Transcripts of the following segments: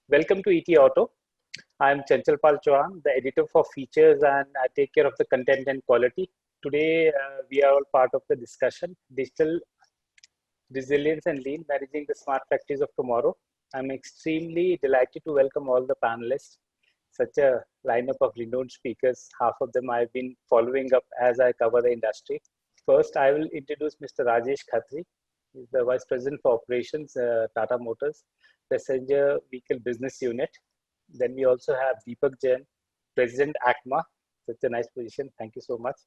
Welcome to ET Auto. I'm Chanchalpal Chauhan, the editor for features, and I take care of the content and quality. Today, we are all part of the discussion, digital resilience and lean, managing the smart factories of tomorrow. I'm extremely delighted to welcome all the panelists. Such a lineup of renowned speakers. Half of them I've been following up as I cover the industry. First, I will introduce Mr. Rajesh Khatri. He's the Vice President for Operations, Tata Motors, Passenger Vehicle Business Unit. Then we also have Deepak Jain, President ACMA. Such a nice position. Thank you so much.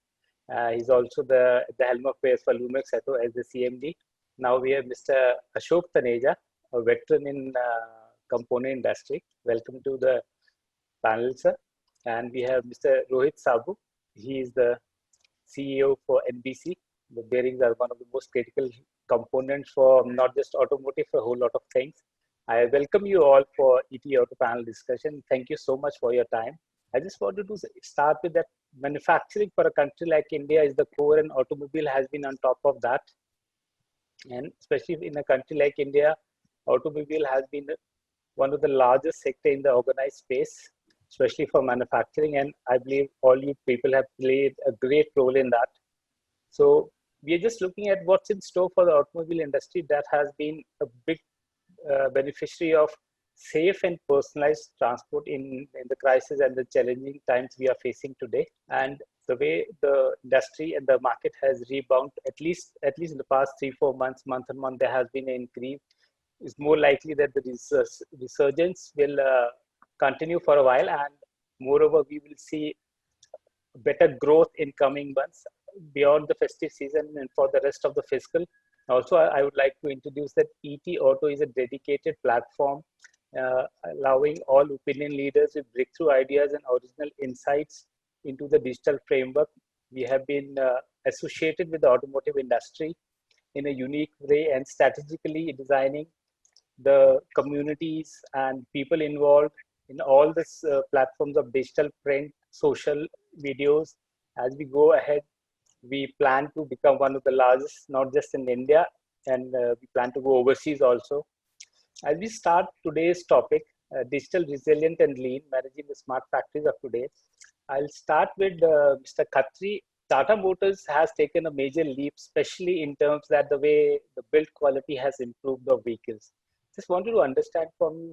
He's also the helm of affairs for Lumax Auto as the CMD. Now we have Mr. Ashok Taneja, a veteran in component industry. Welcome to the panel, sir. And we have Mr. Rohit Sabu. He is the CEO for NBC. The bearings are one of the most critical components for not just automotive, for a whole lot of things. I welcome you all for ET Auto panel discussion. Thank you so much for your time. I just wanted to start with that manufacturing for a country like India is the core, and automobile has been on top of that. And especially in a country like India, automobile has been one of the largest sector in the organized space, especially for manufacturing. And I believe all you people have played a great role in that. So we are just looking at what's in store for the automobile industry that has been a big beneficiary of safe and personalized transport in the crisis and the challenging times we are facing today. And the way the industry and the market has rebounded, at least in the past 3-4 months, month on month, there has been an increase. It's more likely that the resurgence will continue for a while, and moreover, we will see better growth in coming months beyond the festive season and for the rest of the fiscal. Also, I would like to introduce that ET Auto is a dedicated platform allowing all opinion leaders with breakthrough ideas and original insights into the digital framework. We have been associated with the automotive industry in a unique way and strategically designing the communities and people involved in all these platforms of digital, print, social, videos. As we go ahead, we plan to become one of the largest, not just in India, and we plan to go overseas also. As we start today's topic, digital resilient and lean, managing the smart factories of today, I'll start with Mr. Khatri. Tata Motors has taken a major leap, especially in terms that the way the build quality has improved of vehicles. Just wanted to understand from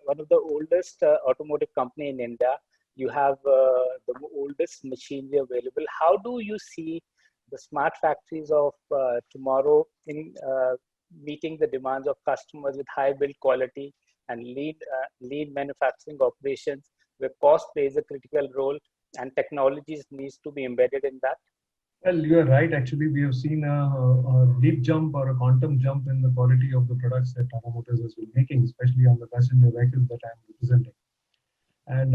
one of the oldest automotive company in India, you have the oldest machinery available. How do you see the smart factories of tomorrow in meeting the demands of customers with high build quality and lean manufacturing operations, where cost plays a critical role and technologies needs to be embedded in that? Well, you are right. Actually, we have seen a leap jump or a quantum jump in the quality of the products that Tata Motors has been making, especially on the passenger vehicles that I'm representing. And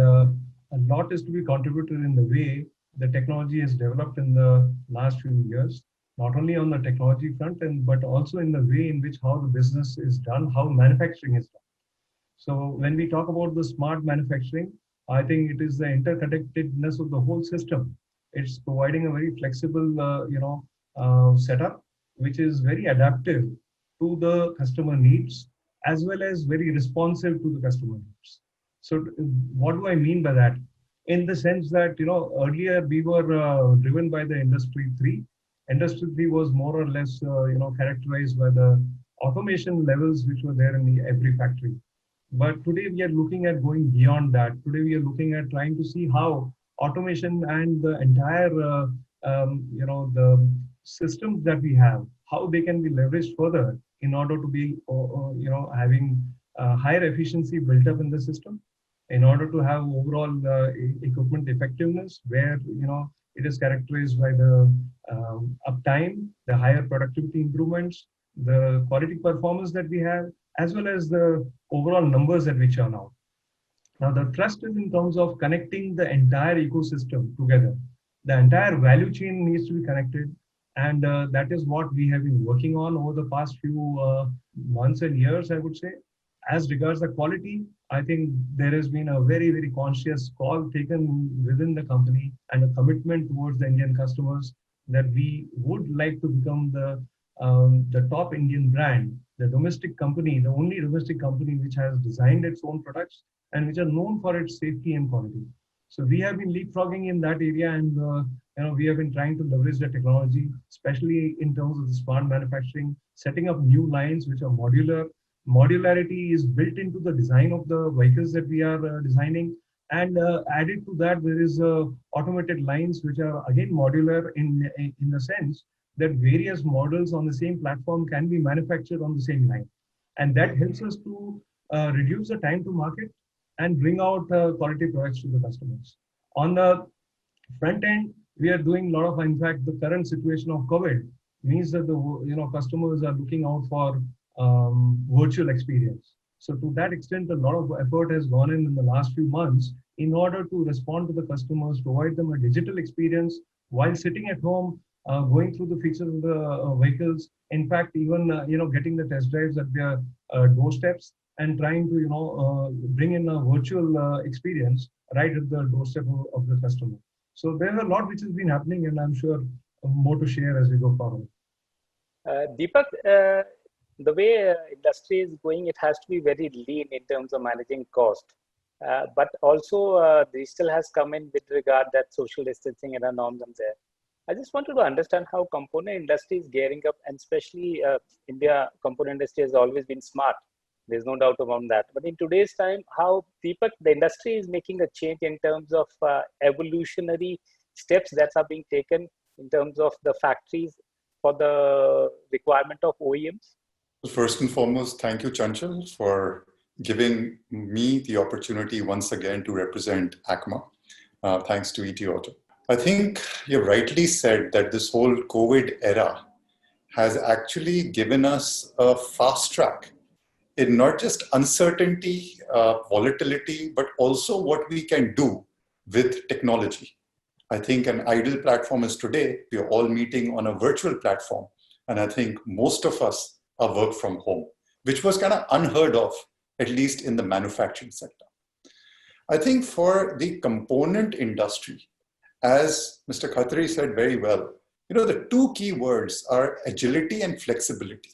a lot is to be contributed in the way the technology has developed in the last few years, not only on the technology front, but also in the way in which how the business is done, how manufacturing is done. So when we talk about the smart manufacturing, I think it is the interconnectedness of the whole system. It's providing a very flexible, setup, which is very adaptive to the customer needs, as well as very responsive to the customer needs. So what do I mean by that? In the sense that, earlier we were driven by the Industry 3. Industry 3 was more or less, characterized by the automation levels which were there in every factory. But today we are looking at going beyond that. Today we are looking at trying to see how automation and the entire, the systems that we have, how they can be leveraged further in order to be, having higher efficiency built up in the system, in order to have overall equipment effectiveness, where it is characterized by the uptime, the higher productivity improvements, the quality performance that we have, as well as the overall numbers that we churn out. Now, the thrust is in terms of connecting the entire ecosystem together. The entire value chain needs to be connected, and that is what we have been working on over the past few months and years, I would say. As regards the quality, I think there has been a very, very conscious call taken within the company and a commitment towards the Indian customers that we would like to become the the top Indian brand, the domestic company, the only domestic company which has designed its own products and which are known for its safety and quality. So we have been leapfrogging in that area, and we have been trying to leverage the technology, especially in terms of the smart manufacturing, setting up new lines which are modular. Modularity is built into the design of the vehicles that we are designing, and added to that, there is automated lines which are again modular in the sense that various models on the same platform can be manufactured on the same line, and that helps us to reduce the time to market and bring out quality products to the customers. On the front end, we are doing a lot of, in fact, the current situation of COVID means that the customers are looking out for virtual experience. So to that extent, a lot of effort has gone in the last few months in order to respond to the customers, provide them a digital experience while sitting at home, going through the features of the vehicles. In fact, even getting the test drives at their doorsteps and trying to bring in a virtual experience right at the doorstep of the customer. So there's a lot which has been happening, and I'm sure more to share as we go forward. Deepak, the way industry is going, it has to be very lean in terms of managing cost. But also digital has come in with regard that social distancing and norms are there. I just wanted to understand how component industry is gearing up, and especially India component industry has always been smart. There's no doubt about that. But in today's time, how Deepak, the industry is making a change in terms of evolutionary steps that are being taken in terms of the factories for the requirement of OEMs? First and foremost, thank you, Chanchal, for giving me the opportunity once again to represent ACMA. Thanks to ET Auto. I think you rightly said that this whole COVID era has actually given us a fast track in not just uncertainty, volatility, but also what we can do with technology. I think an ideal platform is today, we are all meeting on a virtual platform. And I think most of us are work from home, which was kind of unheard of, at least in the manufacturing sector. I think for the component industry, as Mr. Khatri said very well, the two key words are agility and flexibility.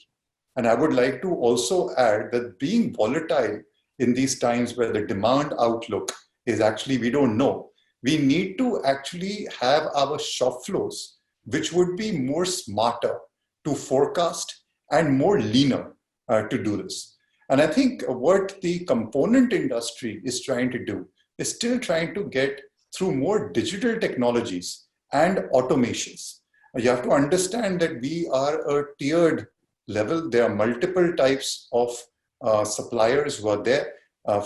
And I would like to also add that being volatile in these times where the demand outlook is actually, we don't know, we need to actually have our shop floors, which would be more smarter to forecast and more leaner to do this. And I think what the component industry is trying to do is still trying to get through more digital technologies and automations. You have to understand that we are a tiered level. There are multiple types of suppliers who are there,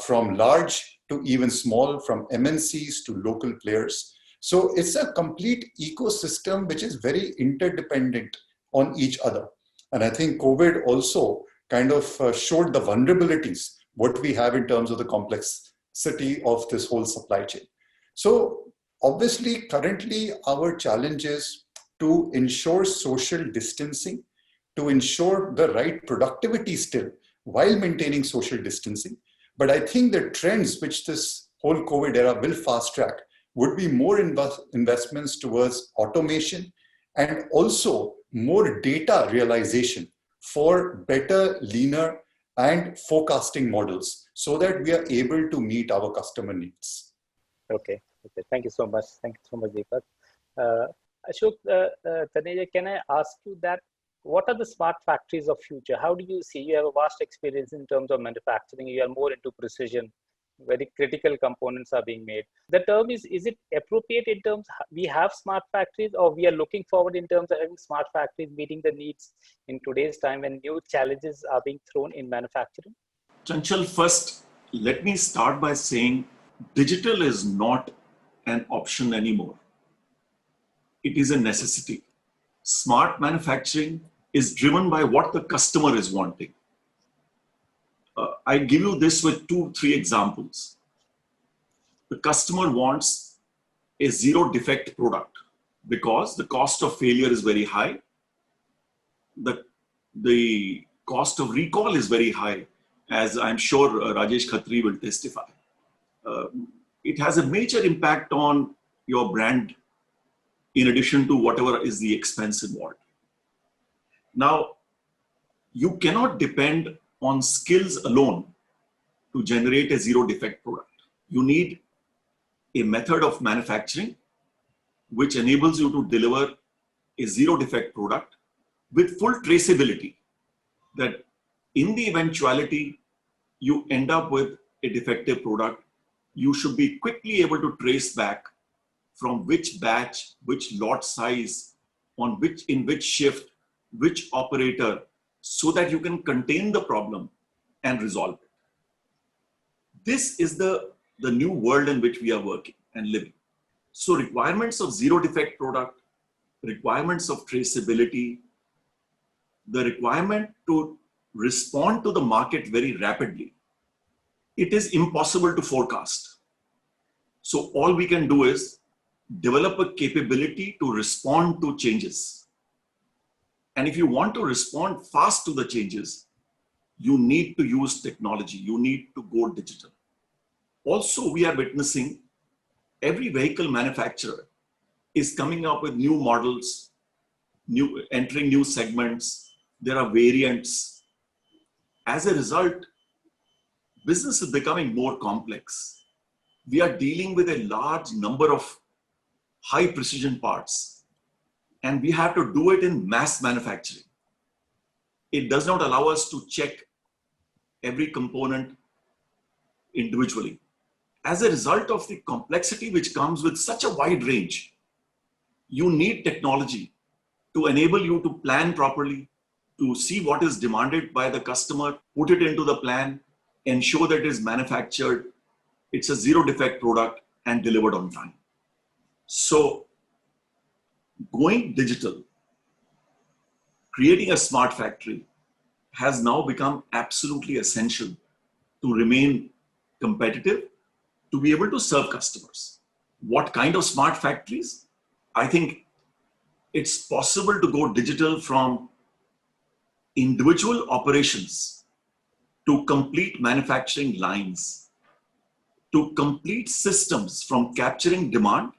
from large to even small, from MNCs to local players. So it's a complete ecosystem which is very interdependent on each other. And I think COVID also kind of showed the vulnerabilities, what we have in terms of the complexity of this whole supply chain. So obviously, currently, our challenge is to ensure social distancing, to ensure the right productivity still while maintaining social distancing. But I think the trends which this whole COVID era will fast track would be more investments towards automation and also more data realization for better, leaner and forecasting models so that we are able to meet our customer needs. Okay. Thank you so much. Thank you so much, Deepak. Ashok, Taneja, can I ask you that what are the smart factories of future? How do you see? You have a vast experience in terms of manufacturing. You are more into precision. Very critical components are being made. The term is it appropriate in terms we have smart factories, or we are looking forward in terms of having smart factories meeting the needs in today's time when new challenges are being thrown in manufacturing? Chanchal, first, let me start by saying digital is not an option anymore. It is a necessity. Smart manufacturing is driven by what the customer is wanting. I give you this with 2-3 examples. The customer wants a zero defect product because the cost of failure is very high. The cost of recall is very high, as I'm sure Rajesh Khatri will testify. It has a major impact on your brand in addition to whatever is the expense involved. Now, you cannot depend on skills alone to generate a zero defect product. You need a method of manufacturing which enables you to deliver a zero defect product with full traceability, that in the eventuality you end up with a defective product, you should be quickly able to trace back from which batch, which lot size, in which shift, which operator, so that you can contain the problem and resolve it. This is the new world in which we are working and living. So requirements of zero defect product, requirements of traceability, the requirement to respond to the market very rapidly, it is impossible to forecast. So all we can do is develop a capability to respond to changes. And if you want to respond fast to the changes, you need to use technology. You need to go digital. Also, we are witnessing every vehicle manufacturer is coming up with new models, entering new segments. There are variants. As a result, business is becoming more complex. We are dealing with a large number of high precision parts, and we have to do it in mass manufacturing. It does not allow us to check every component individually. As a result of the complexity which comes with such a wide range, you need technology to enable you to plan properly, to see what is demanded by the customer, put it into the plan, ensure that it is manufactured, it's a zero defect product and delivered on time. So going digital, creating a smart factory has now become absolutely essential to remain competitive, to be able to serve customers. What kind of smart factories? I think it's possible to go digital from individual operations to complete manufacturing lines, to complete systems, from capturing demand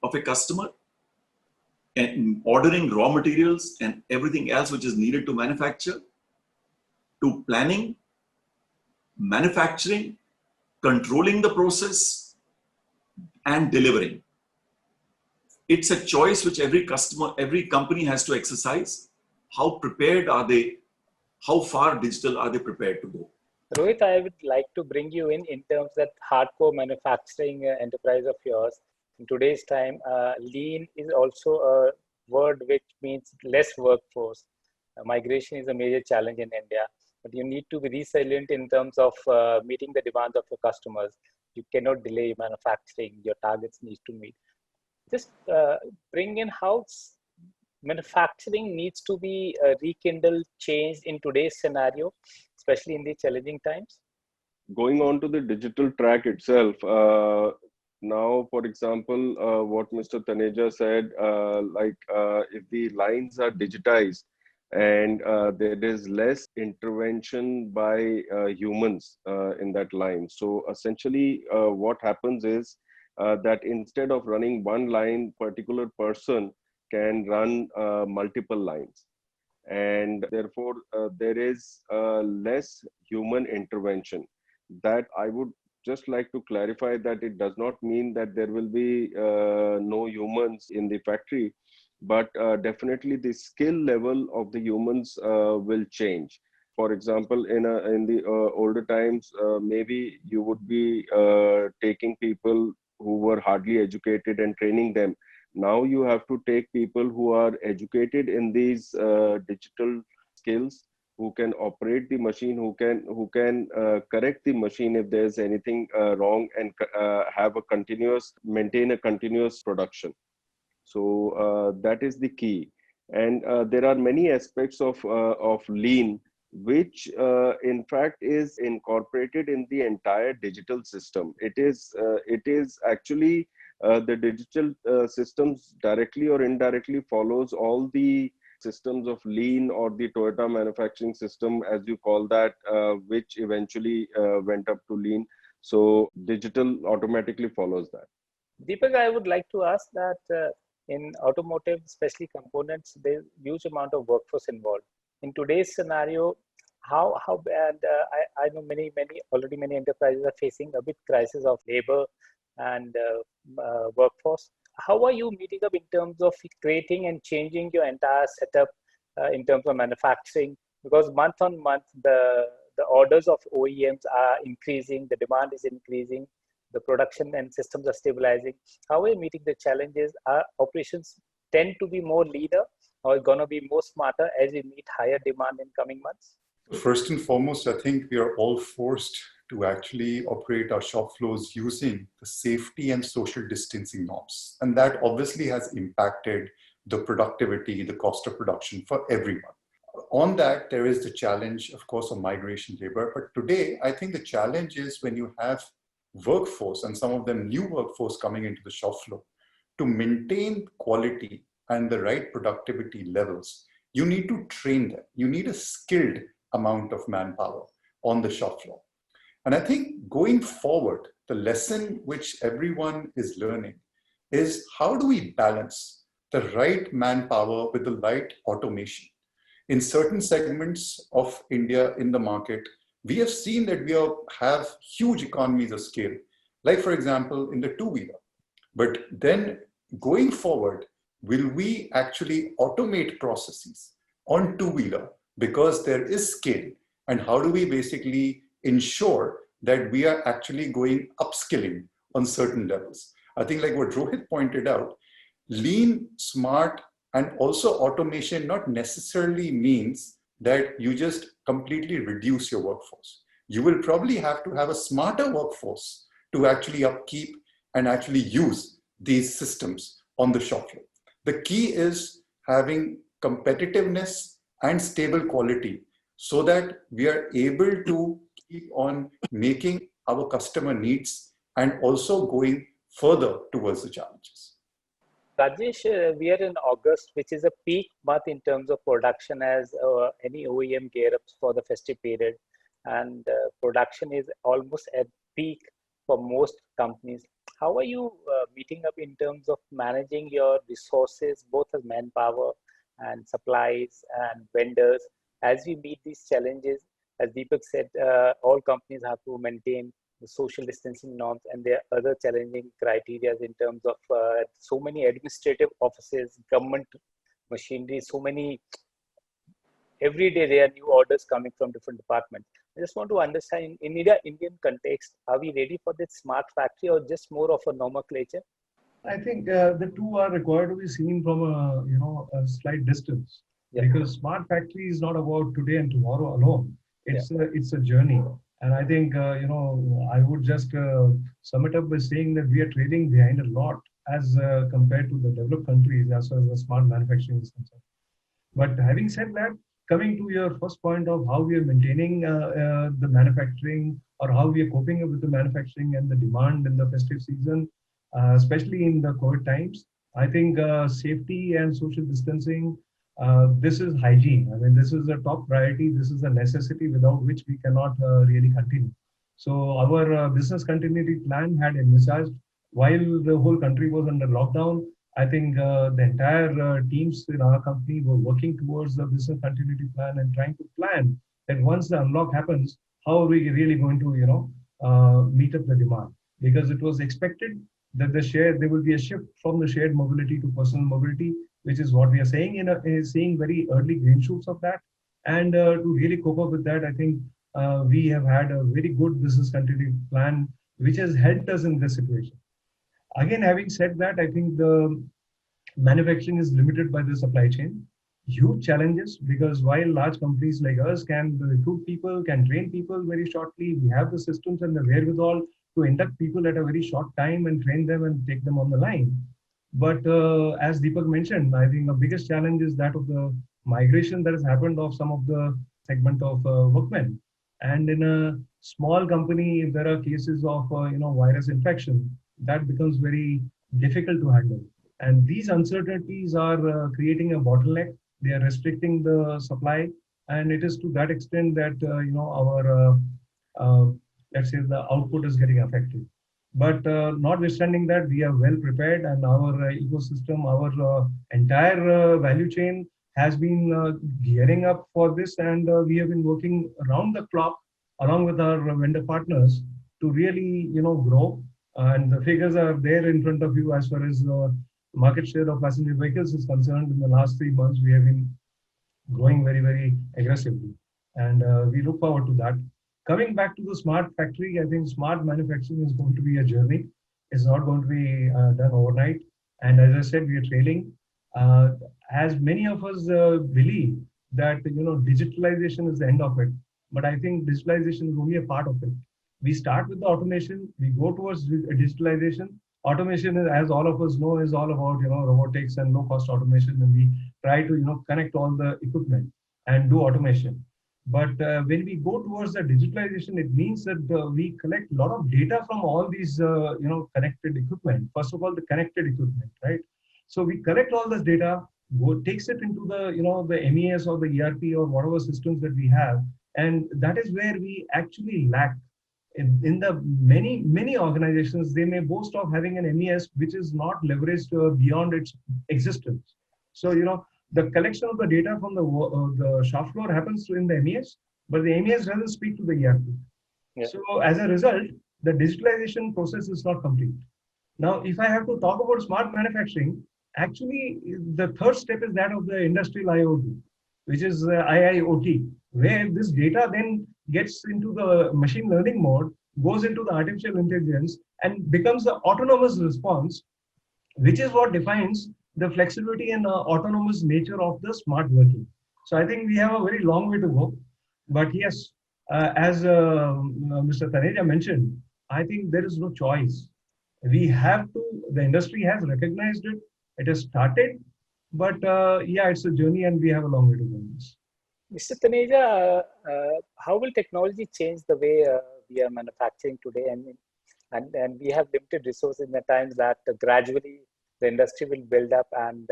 of a customer and ordering raw materials and everything else which is needed to manufacture, to planning, manufacturing, controlling the process, and delivering. It's a choice which every customer, every company has to exercise. How prepared are they? How far digital are they prepared to go? Rohit, I would like to bring you in terms that hardcore manufacturing enterprise of yours. In today's time, lean is also a word which means less workforce. Migration is a major challenge in India, but you need to be resilient in terms of meeting the demands of your customers. You cannot delay manufacturing. Your targets need to meet. Just bring in how manufacturing needs to be rekindled, changed in today's scenario, especially in these challenging times. Going on to the digital track itself, now, for example, what Mr. Taneja said, if the lines are digitized and there is less intervention by humans in that line. So essentially what happens is that instead of running one line, particular person can run multiple lines. And therefore, there is less human intervention. That I would just like to clarify that it does not mean that there will be no humans in the factory, but definitely the skill level of the humans will change. For example, in the older times, maybe you would be taking people who were hardly educated and training them. Now you have to take people who are educated in these digital skills, who can operate the machine, who can correct the machine if there's anything wrong, and maintain a continuous production. So that is the key. And there are many aspects of lean, which in fact is incorporated in the entire digital system. It is actually the digital systems directly or indirectly follows all the systems of lean, or the Toyota manufacturing system, as you call that, which eventually went up to lean. So digital automatically follows that. Deepak, I would like to ask that in automotive, especially components, there's huge amount of workforce involved. In today's scenario, I know many enterprises are facing a big crisis of labor and workforce. How are you meeting up in terms of creating and changing your entire setup in terms of manufacturing? Because month on month, the orders of OEMs are increasing, the demand is increasing, the production and systems are stabilizing. How are you meeting the challenges? Our operations tend to be more leaner or going to be more smarter as we meet higher demand in coming months? First and foremost, I think we are all forced to actually operate our shop floors using the safety and social distancing norms. And that obviously has impacted the productivity, the cost of production for everyone. On that, there is the challenge, of course, of migration labor. But today, I think the challenge is when you have workforce and some of them new workforce coming into the shop floor, to maintain quality and the right productivity levels, you need to train them. You need a skilled amount of manpower on the shop floor. And I think going forward, the lesson which everyone is learning is how do we balance the right manpower with the right automation? In certain segments of India in the market, we have seen that we have huge economies of scale, like for example, in the two-wheeler. But then going forward, will we actually automate processes on two-wheeler because there is scale? And how do we basically ensure that we are actually going upskilling on certain levels? I think like what Rohit pointed out, lean, smart, and also automation not necessarily means that you just completely reduce your workforce. You will probably have to have a smarter workforce to actually upkeep and actually use these systems on the shop floor. The key is having competitiveness and stable quality so that we are able to keep on making our customer needs and also going further towards the challenges. Rajesh, we are in August, which is a peak month in terms of production as any OEM gear ups for the festive period. And production is almost at peak for most companies. How are you meeting up in terms of managing your resources, both as manpower and supplies and vendors, as we meet these challenges? As Deepak said, all companies have to maintain the social distancing norms, and there are other challenging criteria in terms of so many administrative offices, government machinery, so many, every day there are new orders coming from different departments. I just want to understand, in Indian context, are we ready for this smart factory or just more of a nomenclature? I think the two are required to be seen from a slight distance. Yeah. Because smart factory is not about today and tomorrow alone. It's a journey. And I think, I would just sum it up by saying that we are trailing behind a lot as compared to the developed countries as far as the smart manufacturing is concerned. But having said that, coming to your first point of how we are maintaining the manufacturing or how we are coping up with the manufacturing and the demand in the festive season, especially in the COVID times, I think safety and social distancing, this is hygiene. I mean, this is a top priority. This is a necessity without which we cannot really continue. So our business continuity plan had envisaged, while the whole country was under lockdown, I think the entire teams in our company were working towards the business continuity plan and trying to plan that once the unlock happens, how are we really going to, meet up the demand? Because it was expected that there will be a shift from the shared mobility to personal mobility, which is what we are saying seeing very early green shoots of that. And to really cope up with that, I think we have had a very good business continuity plan, which has helped us in this situation. Again, having said that, I think the manufacturing is limited by the supply chain. Huge challenges, because while large companies like us can recruit people, can train people very shortly, we have the systems and the wherewithal to induct people at a very short time and train them and take them on the line. But as Deepak mentioned, I think the biggest challenge is that of the migration that has happened of some of the segment of workmen. And in a small company, if there are cases of virus infection, that becomes very difficult to handle. And these uncertainties are creating a bottleneck. They are restricting the supply, and it is to that extent that our let's say the output is getting affected. But notwithstanding that, we are well prepared, and our ecosystem, our entire value chain has been gearing up for this, and we have been working around the clock along with our vendor partners to really, grow. And the figures are there in front of you as far as market share of passenger vehicles is concerned. In the last 3 months, we have been growing very, very aggressively, and we look forward to that. Coming back to the smart factory, I think smart manufacturing is going to be a journey. It's not going to be done overnight. And as I said, we are trailing. As many of us believe that digitalization is the end of it, but I think digitalization is only a part of it. We start with the automation, we go towards digitalization. Automation, as all of us know, is all about robotics and low-cost automation, and we try to connect all the equipment and do automation. But when we go towards the digitalization, it means that we collect a lot of data from all these, connected equipment. First of all, the connected equipment, right? So we collect all this data, takes it into the MES or the ERP or whatever systems that we have, and that is where we actually lack. In the many organizations, they may boast of having an MES which is not leveraged beyond its existence. So the collection of the data from the shop floor happens in the MES, but the MES doesn't speak to the ERP. Yeah. So as a result, the digitalization process is not complete. Now, if I have to talk about smart manufacturing, actually the third step is that of the industrial IoT, which is IIoT, where this data then gets into the machine learning mode, goes into the artificial intelligence, and becomes the autonomous response, which is what defines the flexibility and autonomous nature of the smart working. So I think we have a very long way to go. But yes, as Mr. Taneja mentioned, I think there is no choice. We have to, the industry has recognized it, it has started, but yeah, it's a journey and we have a long way to go in this. Mr. Taneja, how will technology change the way we are manufacturing today? And we have limited resources in the times that gradually the industry will build up and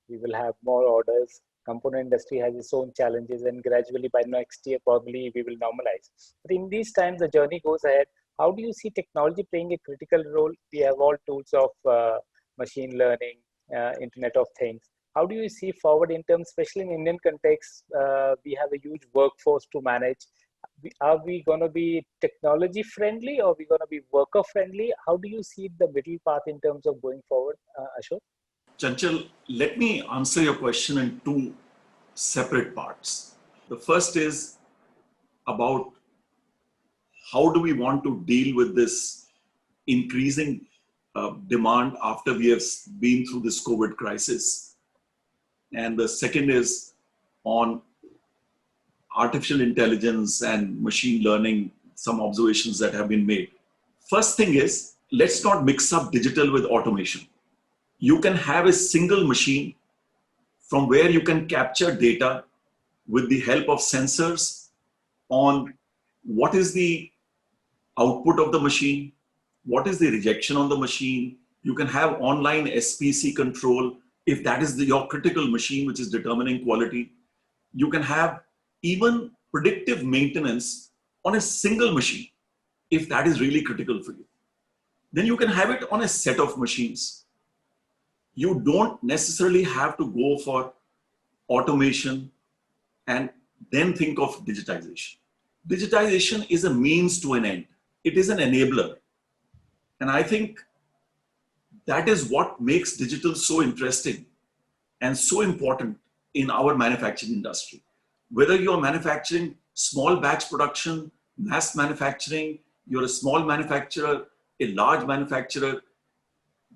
we will have more orders. Component industry has its own challenges, and gradually by next year, probably we will normalize. But in these times, the journey goes ahead. How do you see technology playing a critical role? We have all tools of machine learning, Internet of Things. How do you see forward in terms, especially in Indian context, we have a huge workforce to manage. Are we going to be technology friendly or are we going to be worker friendly? How do you see the middle path in terms of going forward, Ashok? Chanchal, let me answer your question in two separate parts. The first is about how do we want to deal with this increasing demand after we have been through this COVID crisis. And the second is on artificial intelligence and machine learning, some observations that have been made. First thing is, let's not mix up digital with automation. You can have a single machine from where you can capture data with the help of sensors on what is the output of the machine, what is the rejection on the machine. You can have online SPC control if that is your critical machine which is determining quality. You can have even predictive maintenance on a single machine if that is really critical for you. Then you can have it on a set of machines. You don't necessarily have to go for automation and then think of digitization. Digitization is a means to an end. It is an enabler. And I think that is what makes digital so interesting and so important in our manufacturing industry. Whether you're manufacturing small batch production, mass manufacturing, you're a small manufacturer, a large manufacturer,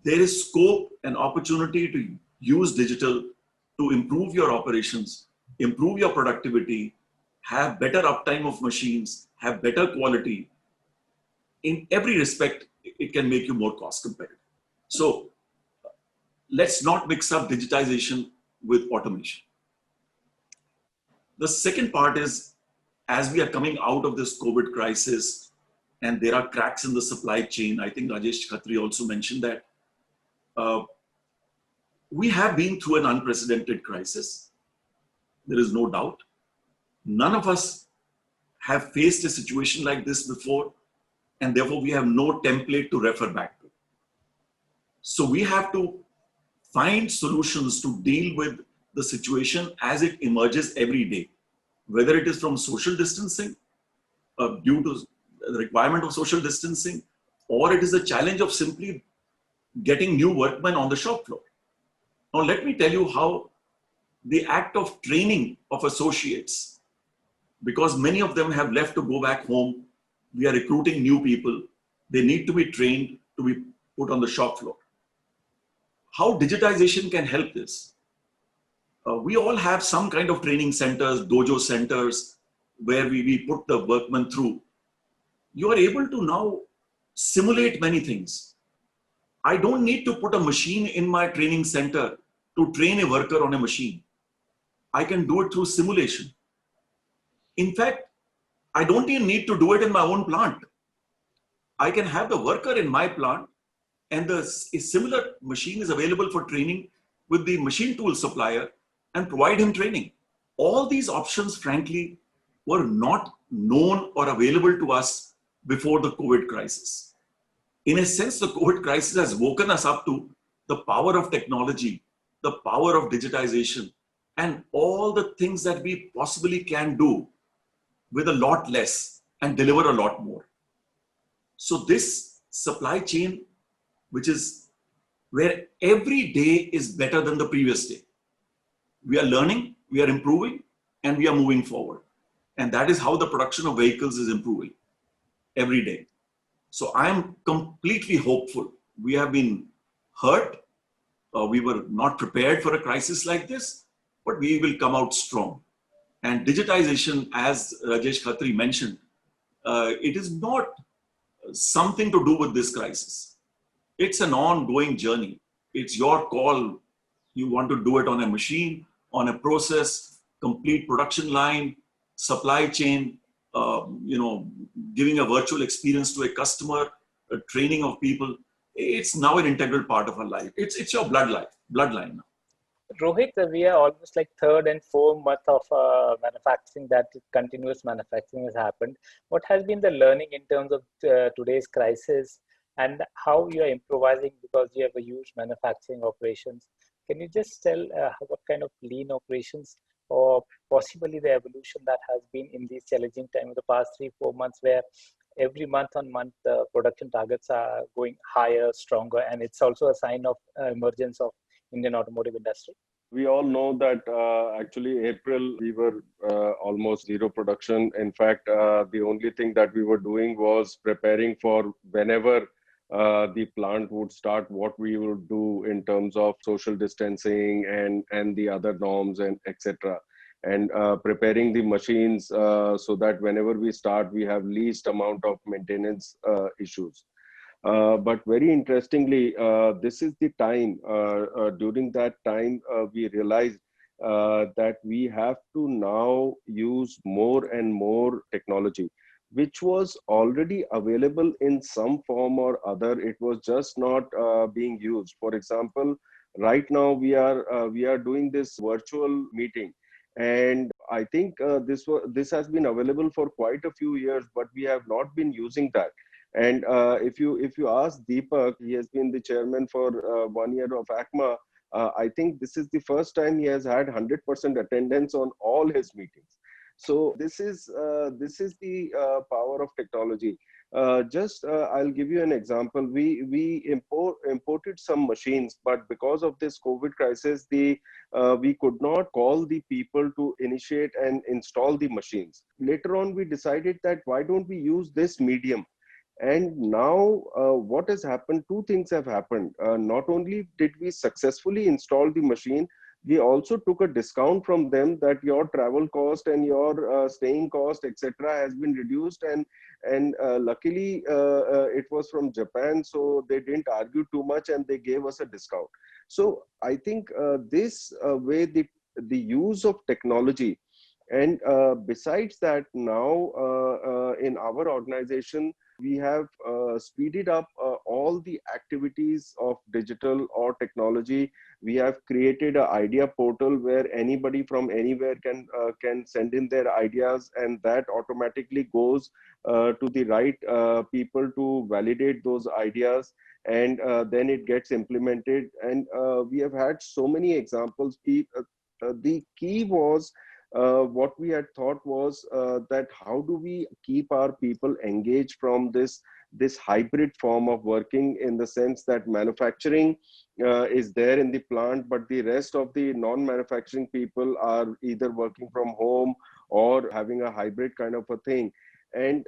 there is scope and opportunity to use digital to improve your operations, improve your productivity, have better uptime of machines, have better quality. In every respect, it can make you more cost competitive. So let's not mix up digitization with automation. The second part is, as we are coming out of this COVID crisis and there are cracks in the supply chain, I think Rajesh Khatri also mentioned that, we have been through an unprecedented crisis. There is no doubt. None of us have faced a situation like this before. and therefore we have no template to refer back to. So we have to find solutions to deal with the situation as it emerges every day, whether it is from social distancing, due to the requirement of social distancing, or it is a challenge of simply getting new workmen on the shop floor. Now, let me tell you how the act of training of associates, because many of them have left to go back home, we are recruiting new people, they need to be trained to be put on the shop floor. How digitization can help this? We all have some kind of training centers, dojo centers, where we put the workmen through. You are able to now simulate many things. I don't need to put a machine in my training center to train a worker on a machine. I can do it through simulation. In fact, I don't even need to do it in my own plant. I can have the worker in my plant, and a similar machine is available for training with the machine tool supplier and provide him training. All these options, frankly, were not known or available to us before the COVID crisis. In a sense, the COVID crisis has woken us up to the power of technology, the power of digitization, and all the things that we possibly can do with a lot less and deliver a lot more. So this supply chain, which is where every day is better than the previous day. We are learning, we are improving, and we are moving forward. And that is how the production of vehicles is improving every day. So I am completely hopeful. We have been hurt. We were not prepared for a crisis like this, but we will come out strong. And digitization, as Rajesh Khatri mentioned, it is not something to do with this crisis. It's an ongoing journey. It's your call. You want to do it on a machine, on a process, complete production line, supply chain, giving a virtual experience to a customer, training of people. It's now an integral part of our life. It's your bloodline now. Rohit, we are almost like third and fourth month of manufacturing, that continuous manufacturing has happened. What has been the learning in terms of today's crisis, and how you are improvising because you have a huge manufacturing operations? Can you just tell what kind of lean operations or possibly the evolution that has been in these challenging times, the past 3-4 months, where every month on month the production targets are going higher, stronger, and it's also a sign of emergence of Indian automotive industry? We all know that actually April we were almost zero production. In fact, the only thing that we were doing was preparing for whenever the plant would start, what we would do in terms of social distancing and the other norms and etc. And preparing the machines so that whenever we start, we have least amount of maintenance issues. But very interestingly, this is the time, during that time, we realized that we have to now use more and more technology, which was already available in some form or other. It was just not being used. For example, right now we are doing this virtual meeting, and I think this has been available for quite a few years, but we have not been using that. And if you ask Deepak, he has been the chairman for 1 year of ACMA. I think this is the first time he has had 100% attendance on all his meetings. So this is the power of technology. I'll give you an example. We imported some machines, but because of this COVID crisis, we could not call the people to initiate and install the machines. Later on, we decided that why don't we use this medium? And now what has happened, two things have happened. Not only did we successfully install the machine, we also took a discount from them that your travel cost and your staying cost, etc., has been reduced. And luckily, it was from Japan, so they didn't argue too much and they gave us a discount. So I think this way, the use of technology, and besides that, now in our organization, we have speeded up all the activities of digital or technology. We have created an idea portal where anybody from anywhere can send in their ideas, and that automatically goes to the right people to validate those ideas, and then it gets implemented. And we have had so many examples. The key was what we had thought was that how do we keep our people engaged from this hybrid form of working, in the sense that manufacturing is there in the plant, but the rest of the non-manufacturing people are either working from home or having a hybrid kind of a thing. And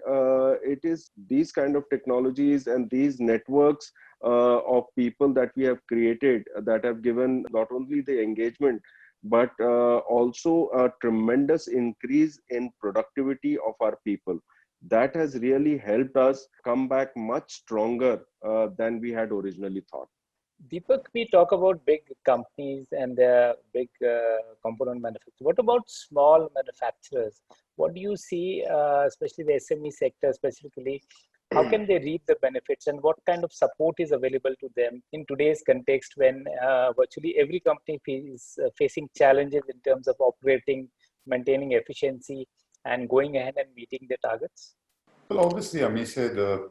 it is these kind of technologies and these networks of people that we have created that have given not only the engagement, but also a tremendous increase in productivity of our people. That has really helped us come back much stronger than we had originally thought. Deepak, we talk about big companies and their big component manufacturers. What about small manufacturers? What do you see, especially the SME sector specifically? How can they reap the benefits, and what kind of support is available to them in today's context when virtually every company is facing challenges in terms of operating, maintaining efficiency, and going ahead and meeting their targets? Well, obviously, Amisha, the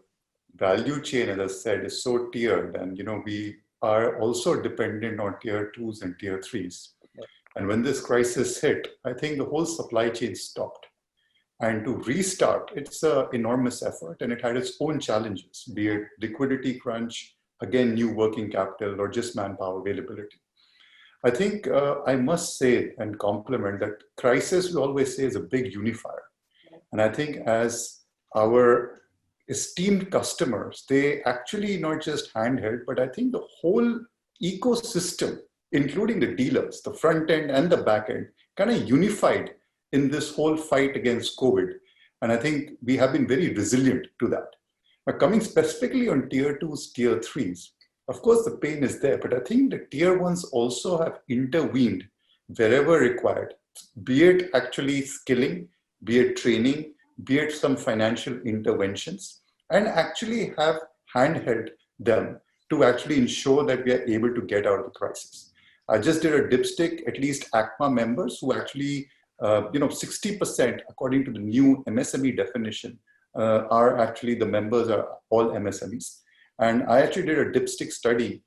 value chain, as I said, is so tiered, and we are also dependent on tier 2s and tier 3s. Yeah. And when this crisis hit, I think the whole supply chain stopped. And to restart, it's an enormous effort, and it had its own challenges, be it liquidity crunch, again, new working capital, or just manpower availability. I think I must say and compliment that crisis, we always say, is a big unifier. And I think as our esteemed customers, they actually not just handheld, but I think the whole ecosystem, including the dealers, the front end and the back end, kind of unified in this whole fight against COVID. And I think we have been very resilient to that. Now, coming specifically on tier 2s, tier 3s, of course, the pain is there, but I think the tier 1s also have intervened wherever required, be it actually skilling, be it training, be it some financial interventions, and actually have handheld them to actually ensure that we are able to get out of the crisis. I just did a dipstick, at least ACMA members who actually 60%, according to the new MSME definition, are actually the members are all MSMEs. And I actually did a dipstick study,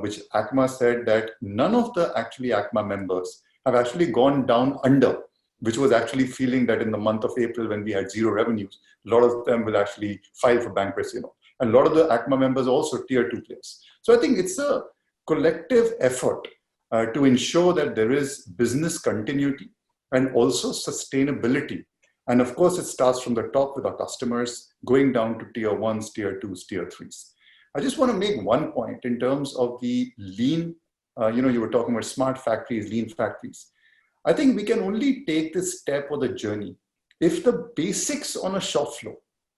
which ACMA said that none of the actually ACMA members have actually gone down under, which was actually feeling that in the month of April when we had zero revenues, a lot of them will actually file for bankruptcy. And a lot of the ACMA members are also tier 2 players. So I think it's a collective effort to ensure that there is business continuity and also sustainability. And of course, it starts from the top with our customers, going down to tier 1s, tier 2s, tier 3s. I just want to make one point in terms of the lean, you were talking about smart factories, lean factories. I think we can only take this step or the journey if the basics on a shop floor,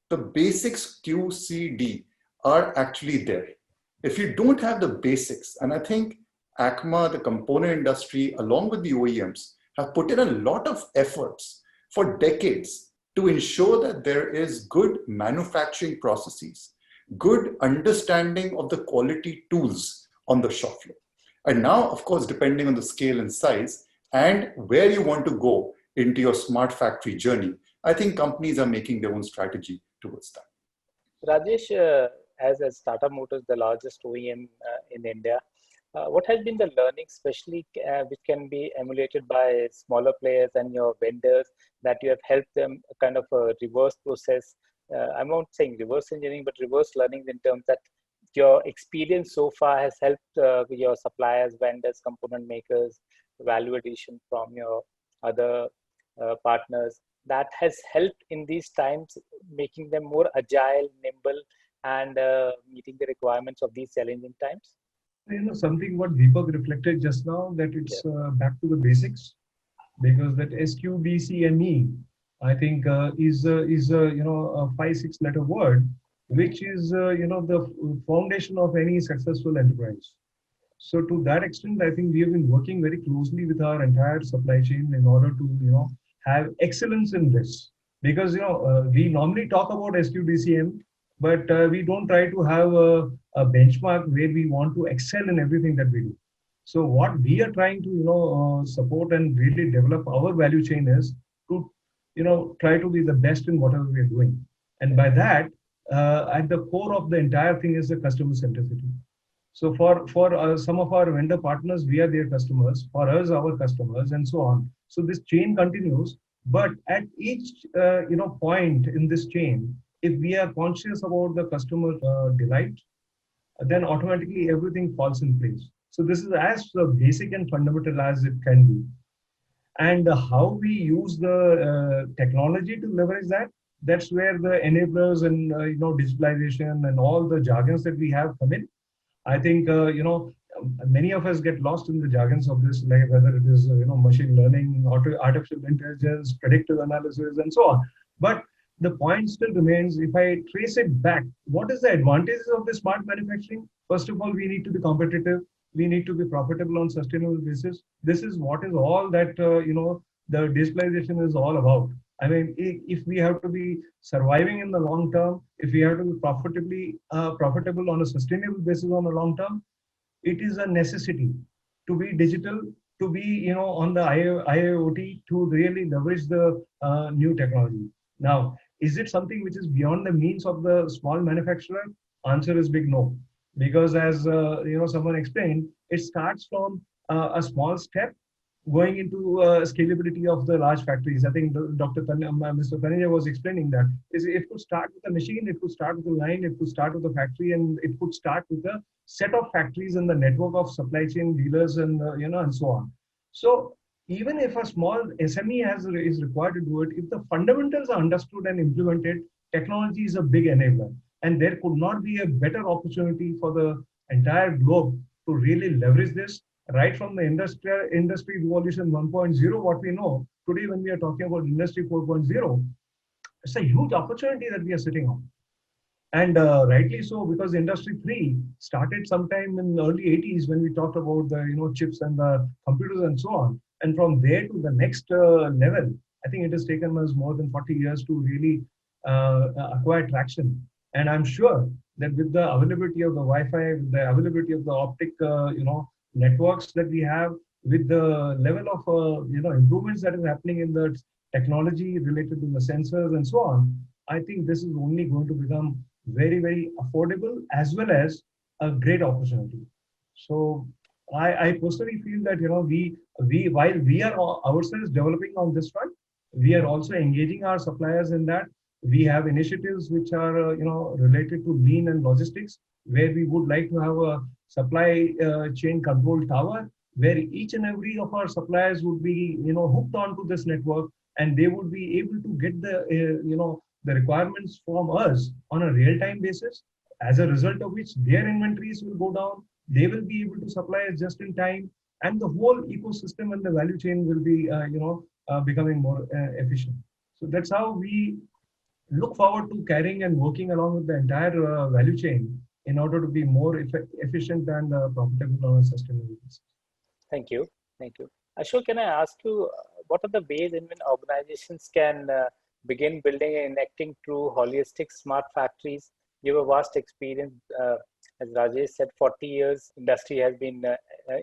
the basics QCD are actually there. If you don't have the basics, and I think ACMA, the component industry, along with the OEMs, have put in a lot of efforts for decades to ensure that there is good manufacturing processes, good understanding of the quality tools on the shop floor. And now, of course, depending on the scale and size and where you want to go into your smart factory journey, I think companies are making their own strategy towards that. Rajesh, as Tata Motors, the largest OEM in India, what has been the learning, especially which can be emulated by smaller players and your vendors, that you have helped them kind of a reverse process? I'm not saying reverse engineering, but reverse learning in terms that your experience so far has helped your suppliers, vendors, component makers, value addition from your other partners. That has helped in these times, making them more agile, nimble, and meeting the requirements of these challenging times. Something what Deepak reflected just now, that it's back to the basics, because that SQDCME, I think, is a 5-6 letter word, which is the foundation of any successful enterprise. So to that extent, I think we have been working very closely with our entire supply chain in order to have excellence in this, because we normally talk about SQDCM, but we don't try to have a benchmark where we want to excel in everything that we do. So what we are trying to, support and really develop our value chain is to, try to be the best in whatever we are doing. And by that, at the core of the entire thing is the customer centricity. So for some of our vendor partners, we are their customers. For us, our customers, and so on. So this chain continues. But at each point in this chain, if we are conscious about the customer delight, then automatically everything falls in place. So this is as basic and fundamental as it can be. And how we use the technology to leverage that, that's where the enablers and digitalization and all the jargons that we have come in. I think many of us get lost in the jargons of this, like whether it is machine learning, artificial intelligence, predictive analysis, and so on. But the point still remains. If I trace it back, what is the advantages of the smart manufacturing? First of all, we need to be competitive. We need to be profitable on sustainable basis. This is what is all that the digitalization is all about. I mean, if we have to be surviving in the long term, if we have to be profitable on a sustainable basis on the long term, it is a necessity to be digital, to be on the IIoT, to really leverage the new technology. Now, is it something which is beyond the means of the small manufacturer? Answer is big no, because as someone explained, it starts from a small step going into scalability of the large factories. I think Mr. Taneja was explaining that. It could start with a machine, it could start with a line, it could start with a factory, and it could start with a set of factories and the network of supply chain dealers and and so on. So even if a small SME is required to do it, if the fundamentals are understood and implemented, technology is a big enabler. And there could not be a better opportunity for the entire globe to really leverage this, right from the industry revolution 1.0, what we know today when we are talking about industry 4.0, it's a huge opportunity that we are sitting on. And rightly so, because industry 3 started sometime in the early 80s when we talked about the chips and the computers and so on. And from there to the next level, I think it has taken us more than 40 years to really acquire traction. And I'm sure that with the availability of the Wi-Fi, with the availability of the optic, networks that we have, with the level of improvements that is happening in the technology related to the sensors and so on, I think this is only going to become very, very affordable as well as a great opportunity. So I personally feel that we while we are ourselves developing on this front, we are also engaging our suppliers in that. We have initiatives which are related to lean and logistics, where we would like to have a supply chain control tower, where each and every of our suppliers would be hooked onto this network, and they would be able to get the requirements from us on a real-time basis, as a result of which their inventories will go down, they will be able to supply us just in time, and the whole ecosystem and the value chain will be becoming more efficient. So that's how we look forward to carrying and working along with the entire value chain in order to be more efficient and profitable on a sustainable basis. Thank you. Thank you. Ashok, can I ask you, what are the ways in which organizations can begin building and enacting true holistic smart factories? You have a vast experience. As Rajesh said, 40 years industry has been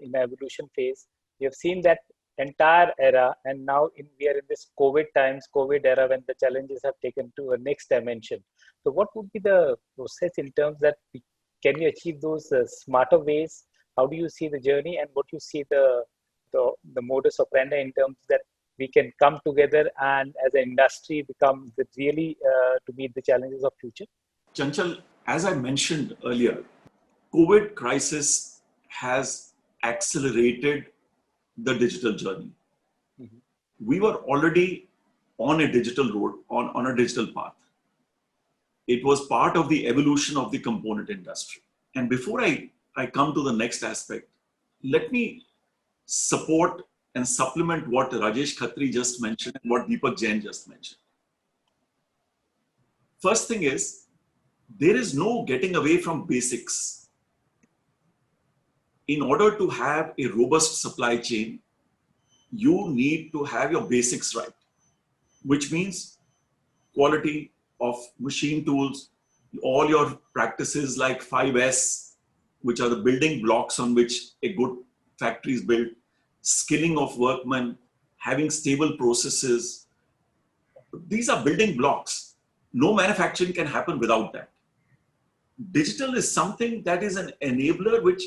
in the evolution phase. You have seen that entire era, and now we are in this COVID era, when the challenges have taken to a next dimension. So what would be the process in terms that can you achieve those smarter ways? How do you see the journey, and what you see the modus operandi in terms that we can come together and as an industry become really to meet the challenges of future? Chanchal, as I mentioned earlier, COVID crisis has accelerated the digital journey. Mm-hmm. We were already on a digital road, on a digital path. It was part of the evolution of the component industry. And before I come to the next aspect, let me support and supplement what Rajesh Khatri just mentioned and what Deepak Jain just mentioned. First thing is, there is no getting away from basics. In order to have a robust supply chain, you need to have your basics right, which means quality of machine tools, all your practices like 5S, which are the building blocks on which a good factory is built, skilling of workmen, having stable processes. These are building blocks. No manufacturing can happen without that. Digital is something that is an enabler which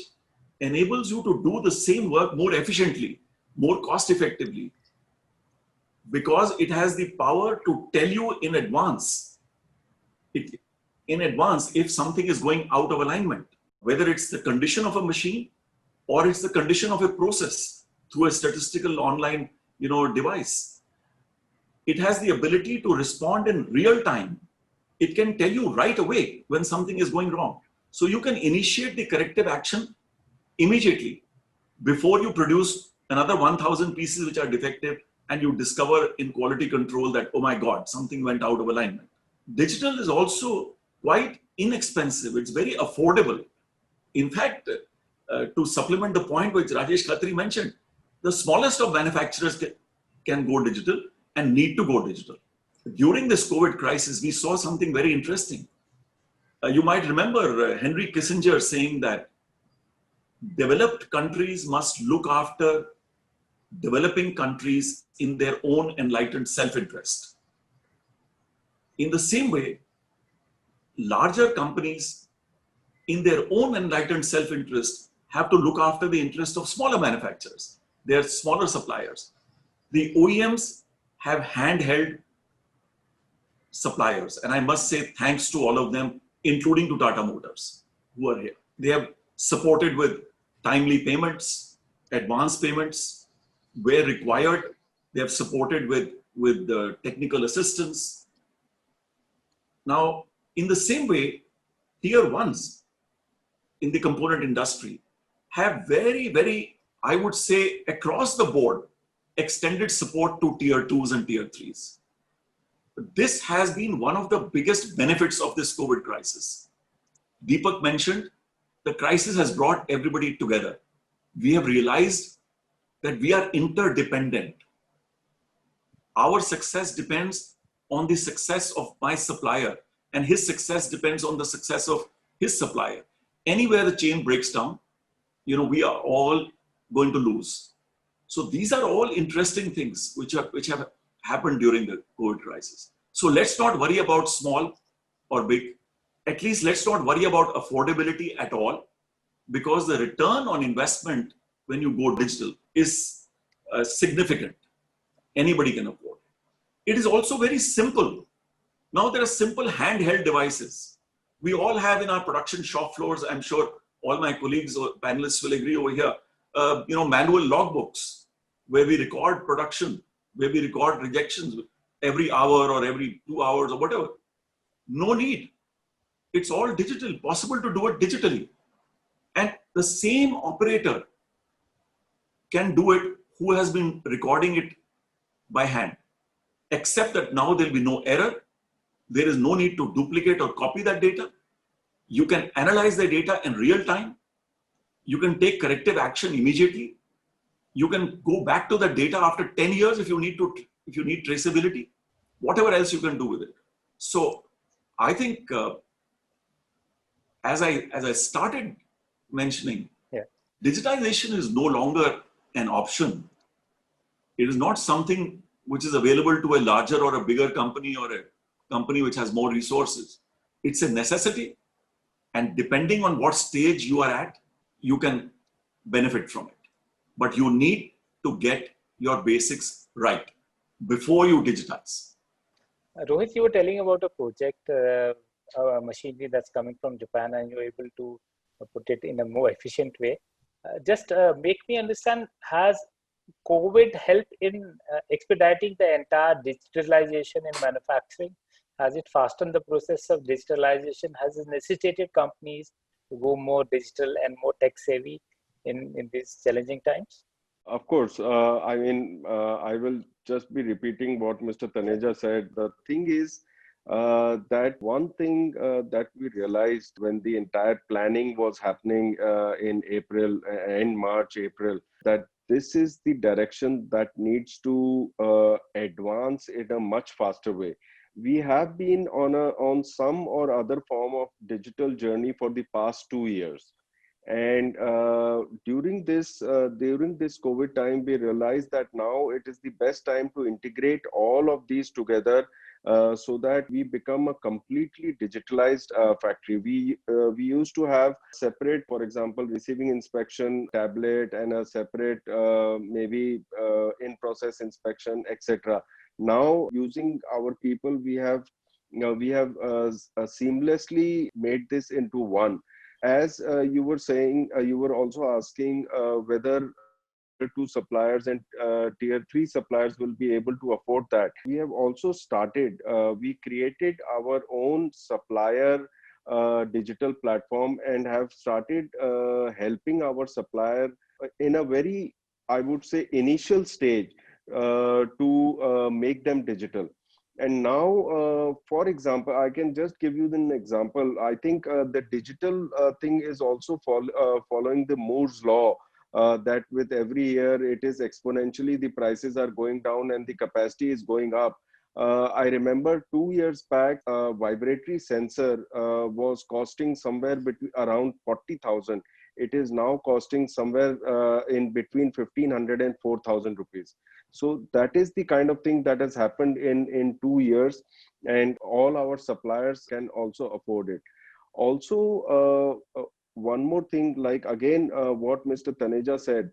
enables you to do the same work more efficiently, more cost effectively, because it has the power to tell you in advance, if something is going out of alignment, whether it's the condition of a machine or it's the condition of a process through a statistical online device. It has the ability to respond in real time. It can tell you right away when something is going wrong. So you can initiate the corrective action immediately before you produce another 1,000 pieces which are defective and you discover in quality control that, oh my God, something went out of alignment. Digital is also quite inexpensive. It's very affordable. In fact, to supplement the point which Rajesh Khatri mentioned, the smallest of manufacturers can go digital and need to go digital. During this COVID crisis, we saw something very interesting. You might remember Henry Kissinger saying that developed countries must look after developing countries in their own enlightened self-interest. In the same way, larger companies in their own enlightened self-interest have to look after the interest of smaller manufacturers, their smaller suppliers. The OEMs have handheld suppliers, and I must say thanks to all of them, including to Tata Motors, who are here. They have supported with timely payments, advance payments, where required. They have supported with the technical assistance. Now, in the same way, tier ones in the component industry have very, very, I would say, across the board, extended support to tier twos and tier threes. This has been one of the biggest benefits of this COVID crisis. Deepak mentioned the crisis has brought everybody together. We have realized that we are interdependent. Our success depends on the success of my supplier, and his success depends on the success of his supplier. Anywhere the chain breaks down, we are all going to lose. So these are all interesting things which have happened during the COVID crisis. So let's not worry about small or big. At least let's not worry about affordability at all, because the return on investment when you go digital is significant. Anybody can afford. It is also very simple. Now there are simple handheld devices. We all have in our production shop floors, I'm sure all my colleagues or panelists will agree over here, manual logbooks where we record production, where we record rejections every hour or every 2 hours or whatever. No need. It's all digital, possible to do it digitally. And the same operator can do it who has been recording it by hand, except that now there'll be no error. There is no need to duplicate or copy that data. You can analyze the data in real time. You can take corrective action immediately. You can go back to the data after 10 years if you need traceability, whatever else you can do with it. So I think as I started mentioning, digitization is no longer an option. It is not something which is available to a larger or a bigger company or a company which has more resources. It's a necessity. And depending on what stage you are at, you can benefit from it. But you need to get your basics right before you digitize. Rohit, you were telling about a project, a machinery that's coming from Japan, and you're able to put it in a more efficient way. Just make me understand, has COVID helped in expediting the entire digitalization in manufacturing? Has it fastened the process of digitalization? Has it necessitated companies to go more digital and more tech savvy in these challenging times? Of course. I will just be repeating what Mr. Taneja said. The thing is that one thing that we realized when the entire planning was happening in April, in March, April, that this is the direction that needs to advance in a much faster way. we have been on some or other form of digital journey for the past 2 years. And during this COVID time, we realized that now it is the best time to integrate all of these together, so that we become a completely digitalized factory. We used to have separate, for example, receiving inspection tablet and a separate maybe in-process inspection, etc. Now, using our people, we have seamlessly made this into one. As you were saying, you were also asking whether tier 2 suppliers and tier 3 suppliers will be able to afford that. We have also started, we created our own supplier digital platform and have started helping our supplier in a very, I would say, initial stage to make them digital. And now, for example, I can just give you an example. I think the digital thing is also following the Moore's law, that with every year it is exponentially, the prices are going down and the capacity is going up. I remember 2 years back, a vibratory sensor was costing somewhere between around 40,000. It is now costing somewhere in between 1,500 and 4,000 rupees. So that is the kind of thing that has happened in 2 years, and all our suppliers can also afford it. Also, one more thing, like again, what Mr. Taneja said,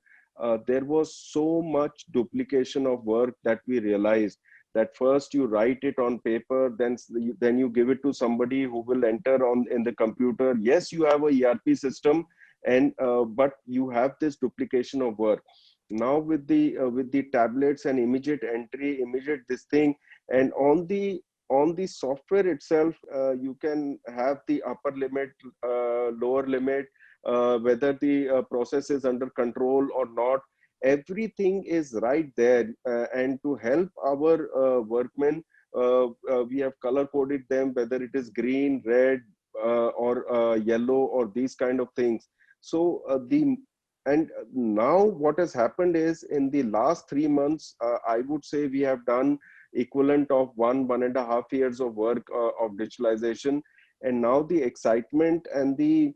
there was so much duplication of work that we realized that first you write it on paper, then you give it to somebody who will enter in the computer. Yes, you have a ERP system, and but you have this duplication of work. Now with the tablets and immediate entry, immediate this thing, and on the software itself, you can have the upper limit, lower limit, whether the process is under control or not. Everything is right there, and to help our workmen, we have color coded them, whether it is green, red, or yellow, or these kind of things. So and now what has happened is, in the last 3 months, I would say we have done equivalent of 1.5 years of work of digitalization. And now the excitement and the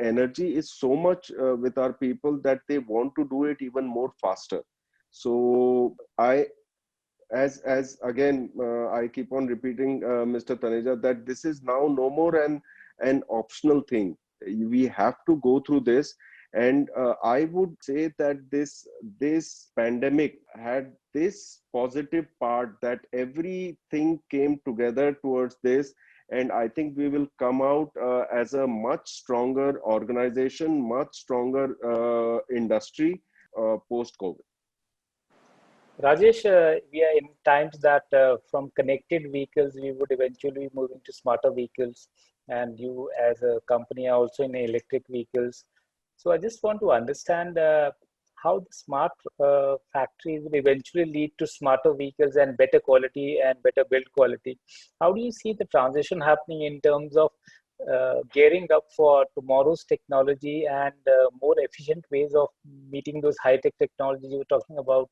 energy is so much with our people that they want to do it even more faster. So as again, I keep on repeating, Mr. Taneja, that this is now no more an optional thing. We have to go through this. And I would say that this pandemic had this positive part, that everything came together towards this. And I think we will come out as a much stronger organization, much stronger industry post-COVID. Rajesh, we are in times that from connected vehicles, we would eventually move into smarter vehicles. And you as a company are also in electric vehicles. So I just want to understand how the smart factories will eventually lead to smarter vehicles and better quality and better build quality. How do you see the transition happening in terms of gearing up for tomorrow's technology and more efficient ways of meeting those high-tech technologies? You were talking about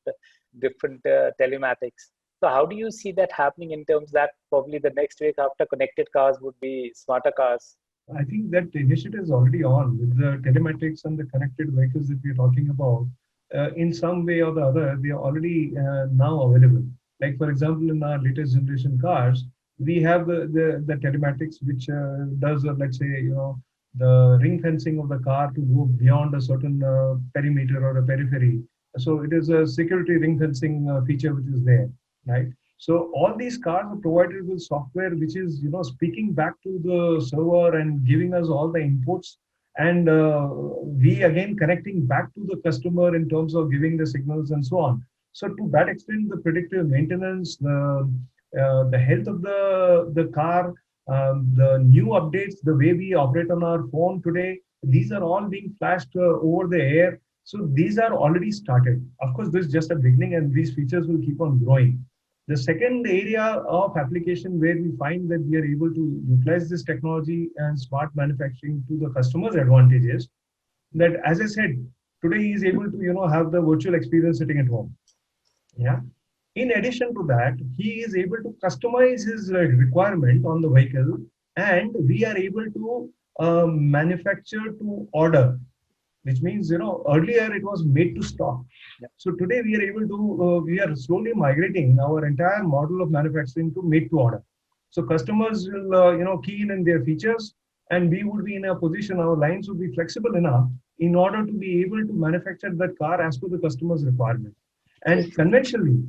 different telematics. So how do you see that happening in terms that probably the next wave after connected cars would be smarter cars? I think that initiative is already on with the telematics and the connected vehicles that we're talking about. In some way or the other, they are already now available. Like, for example, in our latest generation cars, we have the telematics, which does, let's say, the ring fencing of the car to go beyond a certain perimeter or a periphery. So it is a security ring fencing feature which is there, right? So all these cars are provided with software which is, speaking back to the server and giving us all the inputs, and we again connecting back to the customer in terms of giving the signals and so on. So to that extent, the predictive maintenance, the health of the car, the new updates, the way we operate on our phone today, these are all being flashed over the air. So these are already started. Of course, this is just a beginning, and these features will keep on growing. The second area of application where we find that we are able to utilize this technology and smart manufacturing to the customer's advantages, that, as I said, today he is able to, have the virtual experience sitting at home. Yeah. In addition to that, he is able to customize his requirement on the vehicle, and we are able to manufacture to order, which means, earlier it was made to stock. Yeah. So today we are able to, we are slowly migrating our entire model of manufacturing to made to order. So customers will, key in their features, and we would be in a position, our lines would be flexible enough in order to be able to manufacture that car as per the customer's requirement. And conventionally,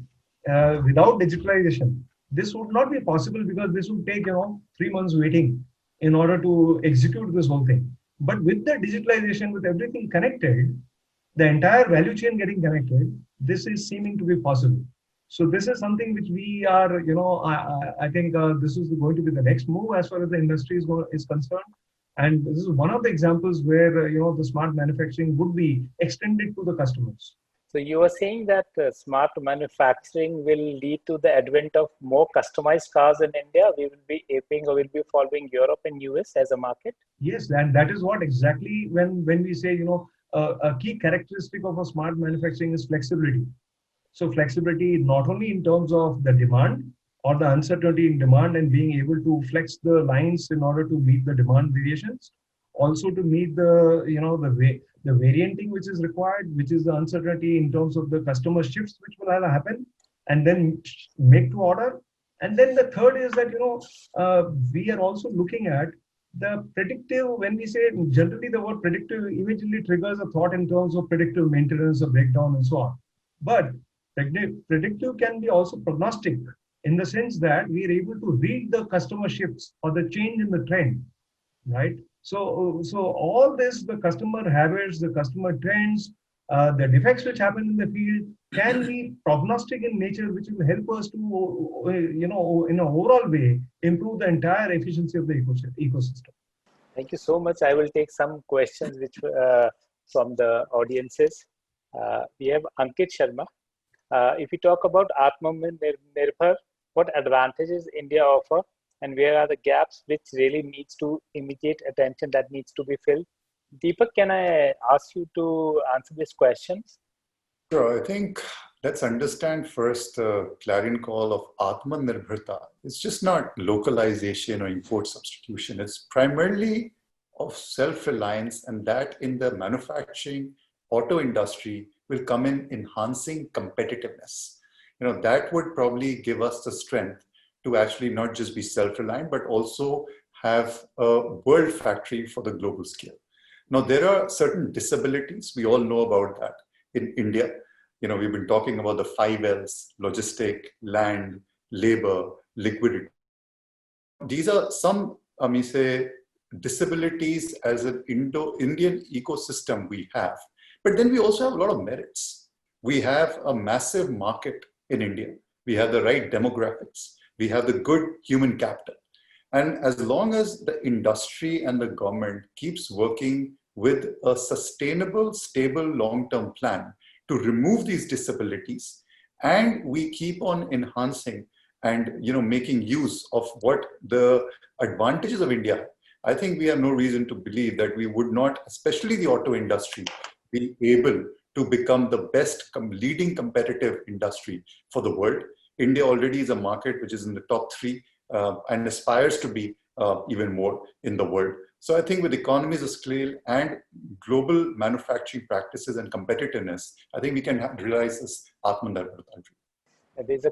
without digitalization, this would not be possible, because this would take 3 months waiting in order to execute this whole thing. But with the digitalization, with everything connected, the entire value chain getting connected, this is seeming to be possible. So this is something which we are, I think this is going to be the next move as far as the industry is concerned. And this is one of the examples where, the smart manufacturing would be extended to the customers. So you were saying that smart manufacturing will lead to the advent of more customized cars in India. We will be aping or will be following Europe and US as a market. Yes, and that is what exactly when we say, a key characteristic of a smart manufacturing is flexibility. So flexibility not only in terms of the demand or the uncertainty in demand and being able to flex the lines in order to meet the demand variations, also to meet the, the varianting which is required, which is the uncertainty in terms of the customer shifts which will happen, and then make to order. And then the third is that, we are also looking at the predictive. When we say, generally the word predictive immediately triggers a thought in terms of predictive maintenance or breakdown and so on. But predictive can be also prognostic, in the sense that we are able to read the customer shifts or the change in the trend, right? So all this, the customer habits, the customer trends, the defects which happen in the field can be prognostic in nature, which will help us to, in an overall way, improve the entire efficiency of the ecosystem. Thank you so much. I will take some questions which from the audiences. We have Ankit Sharma. If we talk about Atmanirbhar, what advantages India offer, and where are the gaps which really needs to immediate attention that needs to be filled? Deepak, can I ask you to answer these questions? Sure. I think let's understand first the clarion call of Atmanirbharta. It's just not localization or import substitution. It's primarily of self-reliance, and that in the manufacturing auto industry will come in enhancing competitiveness. That would probably give us the strength to actually not just be self-reliant, but also have a world factory for the global scale. Now, there are certain disabilities. We all know about that in India. We've been talking about the 5 Ls: logistic, land, labor, liquidity. These are some, disabilities as an Indian ecosystem we have. But then we also have a lot of merits. We have a massive market in India. We have the right demographics. We have the good human capital. And as long as the industry and the government keeps working with a sustainable, stable, long-term plan to remove these disabilities, and we keep on enhancing and making use of what the advantages of India, I think we have no reason to believe that we would not, especially the auto industry, be able to become the best leading competitive industry for the world. India already is a market which is in the top 3 and aspires to be even more in the world. So I think with economies of scale and global manufacturing practices and competitiveness, I think we can realize this Atmanirbhar country. There's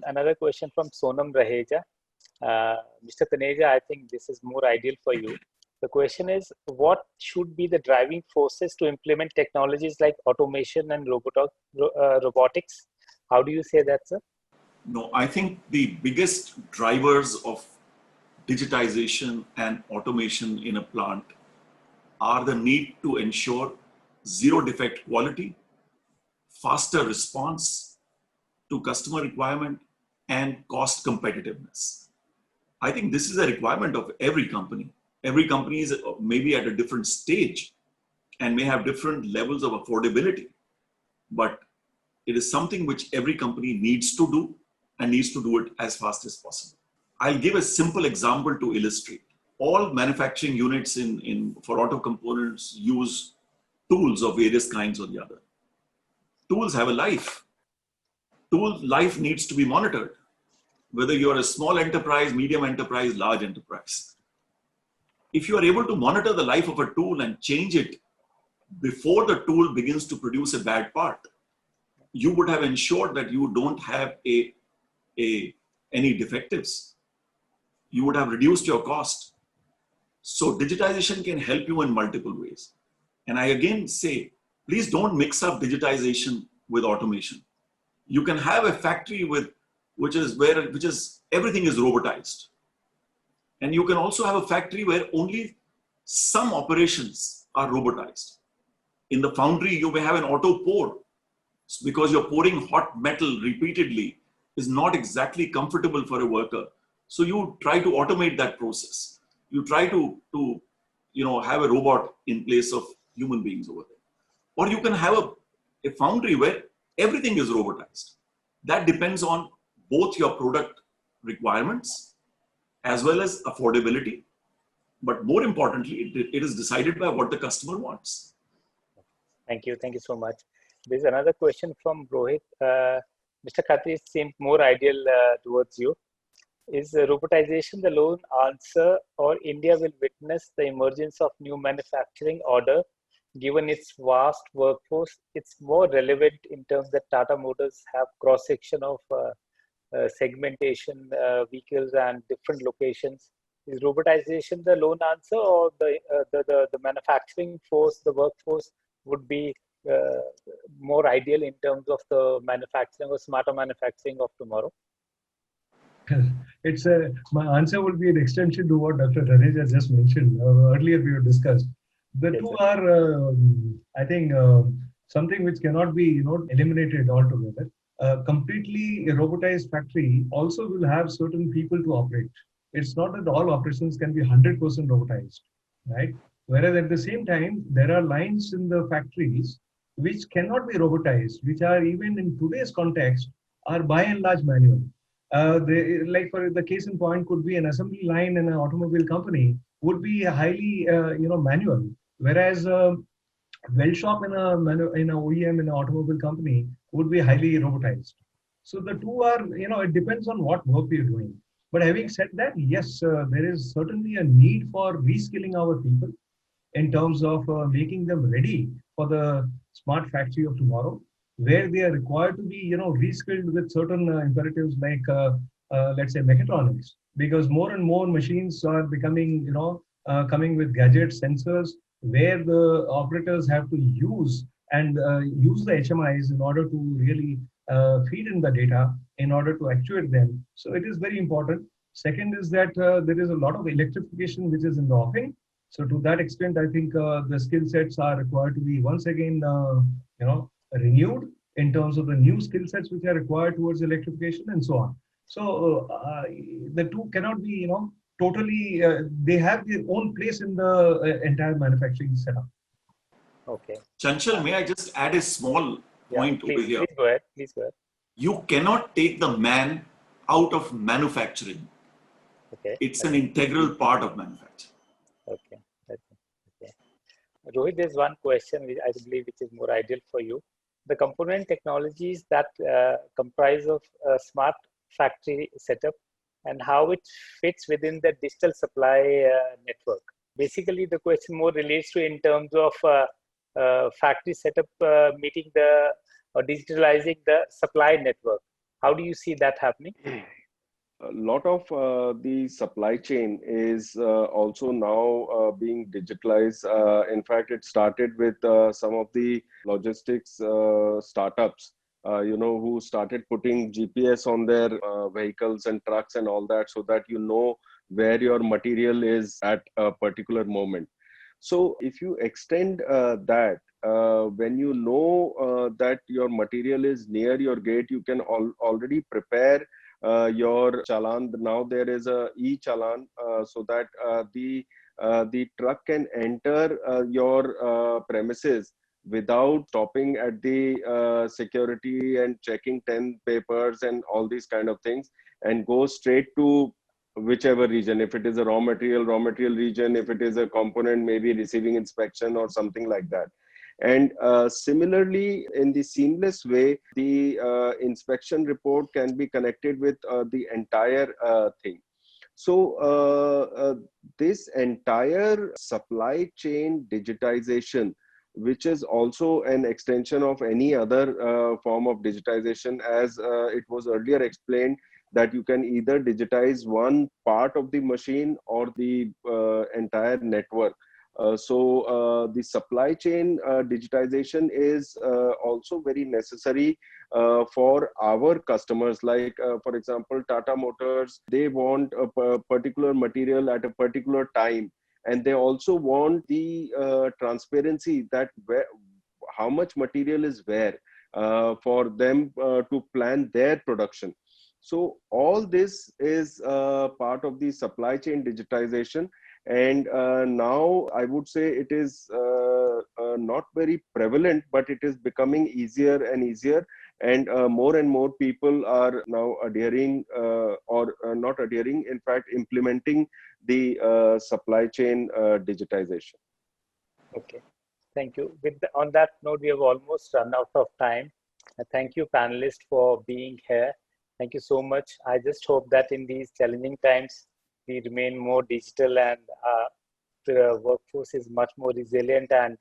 another question from Sonam Raheja. Mr. Taneja, I think this is more ideal for you. The question is, what should be the driving forces to implement technologies like automation and robotics? How do you say that, sir? No, I think the biggest drivers of digitization and automation in a plant are the need to ensure zero defect quality, faster response to customer requirement, and cost competitiveness. I think this is a requirement of every company. Every company is maybe at a different stage and may have different levels of affordability, but it is something which every company needs to do and needs to do it as fast as possible. I'll give a simple example to illustrate. All manufacturing units for auto components use tools of various kinds or the other. Tools have a life. tool life needs to be monitored, whether you're a small enterprise, medium enterprise, large enterprise. If you are able to monitor the life of a tool and change it before the tool begins to produce a bad part, you would have ensured that you don't have any defectives. You would have reduced your cost. So digitization can help you in multiple ways. And I again say, please don't mix up digitization with automation. You can have a factory which is everything is robotized. And you can also have a factory where only some operations are robotized. In the foundry, you may have an auto pour, because you're pouring hot metal repeatedly is not exactly comfortable for a worker. So you try to automate that process. You try to have a robot in place of human beings over there. Or you can have a foundry where everything is robotized. That depends on both your product requirements as well as affordability. But more importantly, it is decided by what the customer wants. Thank you. Thank you so much. There's another question from Rohit. Mr. Khatri, seems more ideal towards you. Is robotization the lone answer, or India will witness the emergence of new manufacturing order? Given its vast workforce, it's more relevant in terms that Tata Motors have cross-section of segmentation vehicles and different locations. Is robotization the lone answer, or the manufacturing force, the workforce would be more ideal in terms of the manufacturing or smarter manufacturing of tomorrow? My answer would be an extension to what Dr. Taneja just mentioned. Earlier we have discussed. The two are, I think, something which cannot be eliminated altogether. Completely robotized factory also will have certain people to operate. It's not that all operations can be 100% robotized, right? Whereas at the same time, there are lines in the factories which cannot be robotized, which are even in today's context are by and large manual. Like for the case in point could be an assembly line in an automobile company would be highly manual, whereas weld shop in an OEM in an automobile company would be highly robotized. So the two are, it depends on what work we are doing. But having said that, yes, there is certainly a need for reskilling our people in terms of making them ready for the smart factory of tomorrow, where they are required to be, reskilled with certain imperatives like, let's say, mechatronics, because more and more machines are becoming, coming with gadgets, sensors, where the operators have to use the HMIs in order to really feed in the data in order to actuate them. So it is very important. Second is that there is a lot of electrification which is in the offing. So to that extent, I think the skill sets are required to be once again, renewed in terms of the new skill sets which are required towards electrification and so on. So the two cannot be, totally, they have their own place in the entire manufacturing setup. Okay. Chanchal, may I just add a small point over here? Please go ahead. Please go ahead. You cannot take the man out of manufacturing. Okay. It's an integral part of manufacturing. Okay. Okay. Rohit, there's one question which I believe which is more ideal for you. The component technologies that comprise of a smart factory setup and how it fits within the digital supply network. Basically, the question more relates to in terms of factory setup meeting or digitalizing the supply network. How do you see that happening? A lot of the supply chain is also now being digitalized. In fact, it started with some of the logistics startups, who started putting GPS on their vehicles and trucks and all that, so that you know where your material is at a particular moment. So if you extend that, when you know that your material is near your gate, you can already prepare your challan. Now there is a e-challan, so that the truck can enter your premises without stopping at the security and checking 10 papers and all these kind of things, and go straight to whichever region. If it is a raw material region, if it is a component, maybe receiving inspection or something like that. And similarly, in the seamless way, the inspection report can be connected with the entire thing. So this entire supply chain digitization, which is also an extension of any other form of digitization, as it was earlier explained, that you can either digitize one part of the machine or the entire network. The supply chain digitization is also very necessary for our customers. Like, for example, Tata Motors, they want a particular material at a particular time. And they also want the transparency that how much material is where for them to plan their production. So all this is part of the supply chain digitization. And now I would say it is not very prevalent, but it is becoming easier and easier. And more people are now adhering or not adhering, in fact, implementing the supply chain digitization. Okay, thank you. On that note, we have almost run out of time. Thank you, panelists, for being here. Thank you so much. I just hope that in these challenging times, we remain more digital and the workforce is much more resilient, and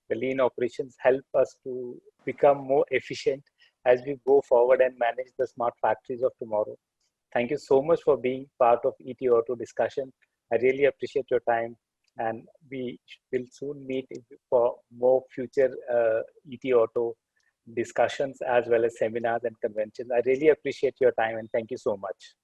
the lean operations help us to become more efficient as we go forward and manage the smart factories of tomorrow. Thank you so much for being part of ET Auto discussion. I really appreciate your time, and we will soon meet for more future ET Auto discussions as well as seminars and conventions. I really appreciate your time and thank you so much.